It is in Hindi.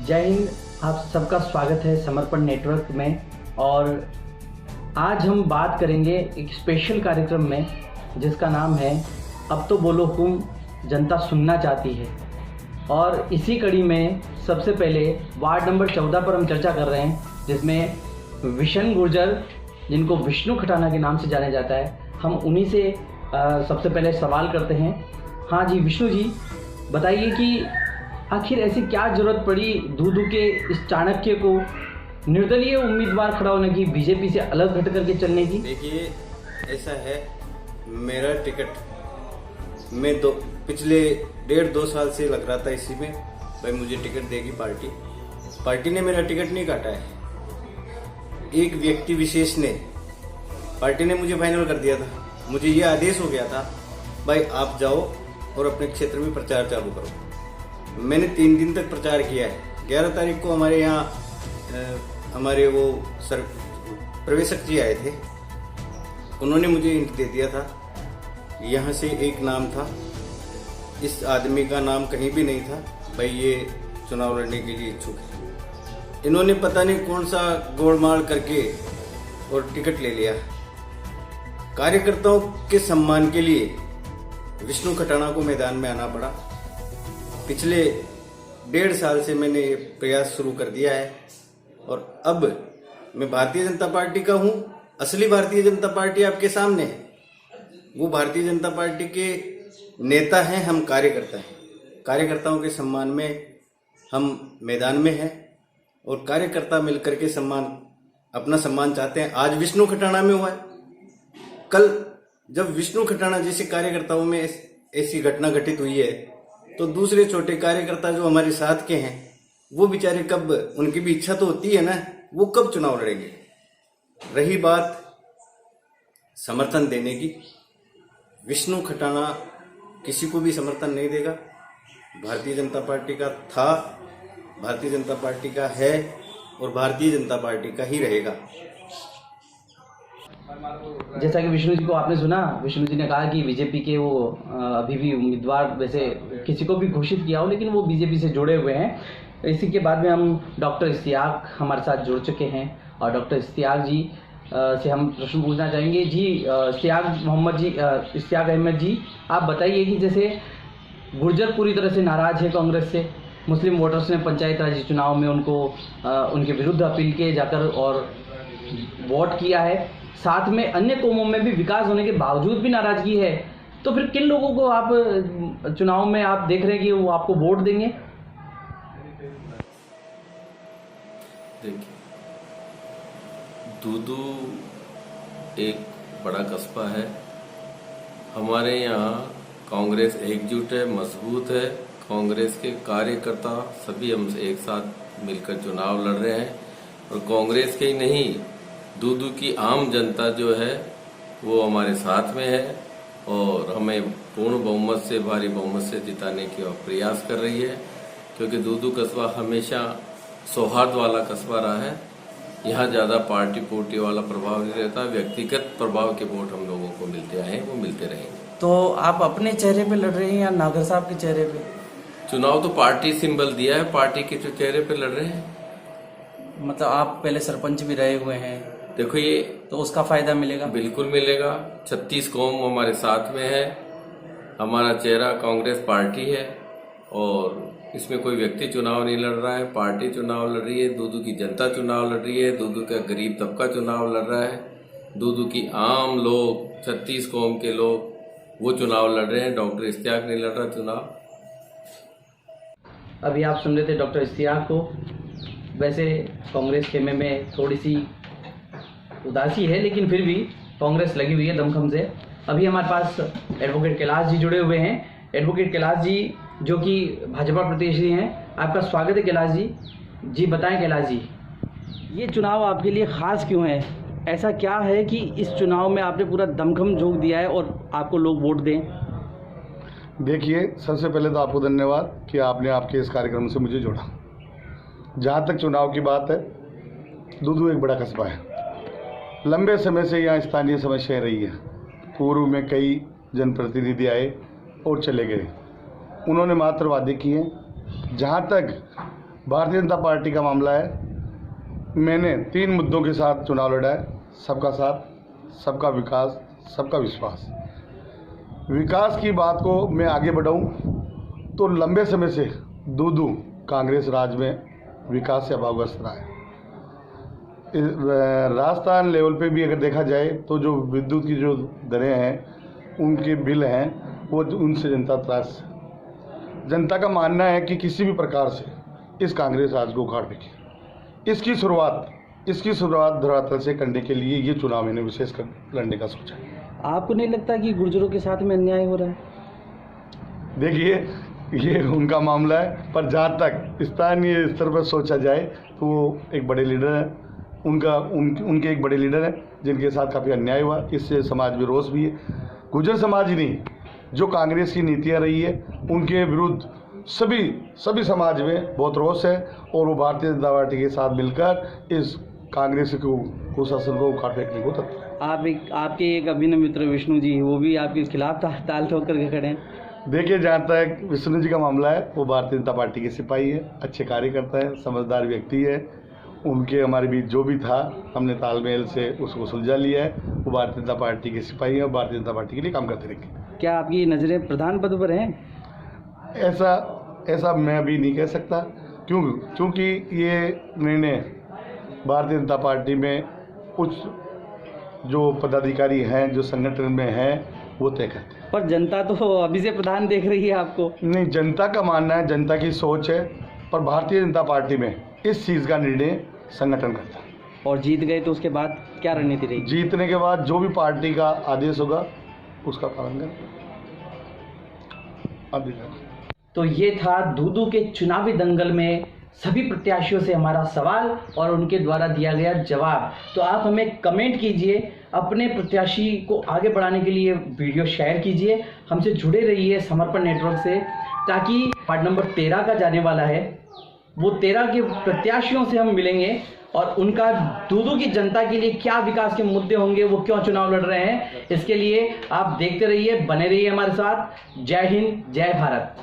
जय हिंद। आप सबका स्वागत है समर्पण नेटवर्क में। और आज हम बात करेंगे एक स्पेशल कार्यक्रम में जिसका नाम है अब तो बोलो हुकुम, जनता सुनना चाहती है। और इसी कड़ी में सबसे पहले वार्ड नंबर 14 पर हम चर्चा कर रहे हैं, जिसमें विशन गुर्जर, जिनको विष्णु खटाना के नाम से जाना जाता है, हम उन्हीं से सबसे पहले सवाल करते हैं। हाँ जी विष्णु जी, बताइए कि आखिर ऐसी क्या जरूरत पड़ी दूदू के इस चाणक्य को निर्दलीय उम्मीदवार खड़ा होने की, बीजेपी से अलग हट करके चलने की? देखिए, ऐसा है, मेरा टिकट मैं पिछले 1.5-2 साल से लग रहा था इसी में, भाई मुझे टिकट देगी पार्टी ने मेरा टिकट नहीं काटा है। एक व्यक्ति विशेष ने, पार्टी ने मुझे फाइनल कर दिया था। मुझे ये आदेश हो गया था, भाई आप जाओ और अपने क्षेत्र में प्रचार चालू करो। मैंने 3 दिन तक प्रचार किया है। 11 तारीख को हमारे यहाँ हमारे वो सर प्रवेशक जी आए थे, उन्होंने मुझे इंट दे दिया था। यहाँ से एक नाम था, इस आदमी का नाम कहीं भी नहीं था, भाई ये चुनाव लड़ने के लिए इच्छुक है। इन्होंने पता नहीं कौन सा गोलमाल करके और टिकट ले लिया। कार्यकर्ताओं के सम्मान के लिए विष्णु खटाना को मैदान में आना पड़ा। पिछले 1.5 साल से मैंने ये प्रयास शुरू कर दिया है और अब मैं भारतीय जनता पार्टी का हूँ। असली भारतीय जनता पार्टी आपके सामने है। वो भारतीय जनता पार्टी के नेता हैं, हम कार्यकर्ता हैं। कार्यकर्ताओं के सम्मान में हम मैदान में हैं और कार्यकर्ता मिलकर के अपना सम्मान चाहते हैं। आज विष्णु खटाना में हुआ है, कल जब विष्णु खटाना जैसे कार्यकर्ताओं में ऐसी घटना घटित हुई है, तो दूसरे छोटे कार्यकर्ता जो हमारे साथ के हैं, वो बेचारे कब, उनकी भी इच्छा तो होती है ना, वो कब चुनाव लड़ेंगे। रही बात समर्थन देने की, विष्णु खटाना किसी को भी समर्थन नहीं देगा। भारतीय जनता पार्टी का था, भारतीय जनता पार्टी का है और भारतीय जनता पार्टी का ही रहेगा। जैसा कि विष्णु जी को आपने सुना, विष्णु जी ने कहा कि बीजेपी के वो अभी भी उम्मीदवार वैसे किसी को भी घोषित किया हो, लेकिन वो बीजेपी से जुड़े हुए हैं। इसी के बाद में हम डॉक्टर इश्तियाक हमारे साथ जुड़ चुके हैं और डॉक्टर इश्तियाक जी से हम प्रश्न पूछना चाहेंगे। जी इश्तियाक अहमद जी, आप बताइए कि जैसे गुर्जर पूरी तरह से नाराज है कांग्रेस से। मुस्लिम वोटर्स ने पंचायत राज चुनाव में उनके विरुद्ध अपील किए जाकर और वोट किया है। साथ में अन्य कौमों में भी विकास होने के बावजूद भी नाराजगी है। तो फिर किन लोगों को आप चुनाव में आप देख रहे हैं कि वो आपको वोट देंगे? देखिए, दूदू एक बड़ा कस्बा है। हमारे यहाँ कांग्रेस एकजुट है, मजबूत है। कांग्रेस के कार्यकर्ता सभी हम एक साथ मिलकर चुनाव लड़ रहे हैं और कांग्रेस के ही नहीं, दूदू की आम जनता जो है वो हमारे साथ में है और हमें पूर्ण बहुमत से, भारी बहुमत से जिताने की प्रयास कर रही है, क्योंकि दूदू कस्बा हमेशा सौहार्द वाला कस्बा रहा है। यहाँ ज्यादा पार्टी पोटी वाला प्रभाव नहीं रहता, व्यक्तिगत प्रभाव के वोट हम लोगों को मिलते आए, वो मिलते रहेंगे। तो आप अपने चेहरे पे लड़ रहे हैं या नागर साहब के चेहरे पे? चुनाव तो पार्टी सिंबल दिया है, पार्टी के चेहरे पे लड़ रहे हैं। मतलब आप पहले सरपंच भी रहे हुए हैं, देखो ये तो उसका फायदा मिलेगा? बिल्कुल मिलेगा। 36 कौम हमारे साथ में है। हमारा चेहरा कांग्रेस पार्टी है और इसमें कोई व्यक्ति चुनाव नहीं लड़ रहा है, पार्टी चुनाव लड़ रही है। दूदू की जनता चुनाव लड़ रही है, दूदू का गरीब तबका चुनाव लड़ रहा है, दूदू की आम लोग, 36 कौम के लोग वो चुनाव लड़ रहे हैं। डॉक्टर इश्तियाक नहीं लड़ रहा चुनाव। अभी आप सुन रहे थे डॉक्टर इश्तियाक को। वैसे कांग्रेस खेमे में थोड़ी सी उदासी है, लेकिन फिर भी कांग्रेस लगी हुई है दमखम से। अभी हमारे पास एडवोकेट कैलाश जी जुड़े हुए हैं। एडवोकेट कैलाश जी जो कि भाजपा प्रत्याशी हैं, आपका स्वागत है कैलाश जी। जी बताएं कैलाश जी, ये चुनाव आपके लिए ख़ास क्यों है? ऐसा क्या है कि इस चुनाव में आपने पूरा दमखम झोंक दिया है और आपको लोग वोट दें? देखिए, सबसे पहले तो आपको धन्यवाद कि आपने आपके इस कार्यक्रम से मुझे जोड़ा। जहाँ तक चुनाव की बात है, दूदू एक बड़ा कस्बा है। लंबे समय से यहाँ स्थानीय समस्याएं रही है। पूर्व में कई जनप्रतिनिधि आए और चले गए, उन्होंने मात्र वादे किए। जहाँ तक भारतीय जनता पार्टी का मामला है, मैंने 3 मुद्दों के साथ चुनाव लड़ा है। सबका साथ, सबका विकास, सबका विश्वास। विकास की बात को मैं आगे बढ़ाऊं तो लंबे समय से दूदू कांग्रेस राज में विकास से अभावग्रस्त रहा है। राजस्थान लेवल पे भी अगर देखा जाए तो जो विद्युत की जो दरें हैं, उनके बिल हैं, वो उनसे जनता त्रास। जनता का मानना है कि किसी भी प्रकार से इस कांग्रेस राज को उखाड़ फेंके। इसकी शुरुआत धरातल से करने के लिए ये चुनाव मैंने विशेष कर लड़ने का सोचा है। आपको नहीं लगता कि गुर्जरों के साथ में अन्याय हो रहा है? देखिए, ये उनका मामला है, पर जहाँ तक स्थानीय स्तर पर सोचा जाए तो वो एक बड़े लीडर हैं। उनके एक बड़े लीडर हैं जिनके साथ काफ़ी अन्याय हुआ। इससे समाज में रोष भी है। गुर्जर समाज ही नहीं, जो कांग्रेस की नीतियाँ रही है उनके विरुद्ध सभी समाज में बहुत रोष है, और वो भारतीय जनता पार्टी के साथ मिलकर इस कांग्रेस को कुशासन को उखाड़ फेंकने को तत्पर है। आपके एक अभिनव मित्र विष्णु जी, वो भी आपके खिलाफ ताल ठोक करके खड़े हैं। देखिए, जहाँ तक विष्णु जी का मामला है, वो भारतीय जनता पार्टी के सिपाही है, अच्छे कार्यकर्ता है, समझदार व्यक्ति है। उनके हमारे बीच जो भी था, हमने तालमेल से उसको सुलझा लिया है। वो भारतीय जनता पार्टी के सिपाही है और भारतीय जनता पार्टी के लिए काम करते रहेंगे। क्या आपकी नज़रें प्रधान पद पर हैं? ऐसा मैं अभी नहीं कह सकता, क्योंकि ये निर्णय भारतीय जनता पार्टी में कुछ जो पदाधिकारी हैं, जो संगठन में हैं, वो तय करते हैं। पर जनता तो अभी से प्रधान देख रही है आपको। नहीं, जनता का मानना है, जनता की सोच है, पर भारतीय जनता पार्टी में इस चीज़ का निर्णय संगठन करता है। और जीत गए तो उसके बाद क्या रणनीति रहेगी? जीतने के बाद जो भी पार्टी का आदेश होगा उसका पालन करें। तो ये था दूदू के चुनावी दंगल में सभी प्रत्याशियों से हमारा सवाल और उनके द्वारा दिया गया जवाब। तो आप हमें कमेंट कीजिए, अपने प्रत्याशी को आगे बढ़ाने के लिए वीडियो शेयर कीजिए, हमसे जुड़े रहिए समर्पण नेटवर्क से, ताकि वार्ड नंबर 13 का जाने वाला है, वो 13 के प्रत्याशियों से हम मिलेंगे और उनका दूदू की जनता के लिए क्या विकास के मुद्दे होंगे, वो क्यों चुनाव लड़ रहे हैं, इसके लिए आप देखते रहिए, बने रहिए हमारे साथ। जय हिंद, जय भारत।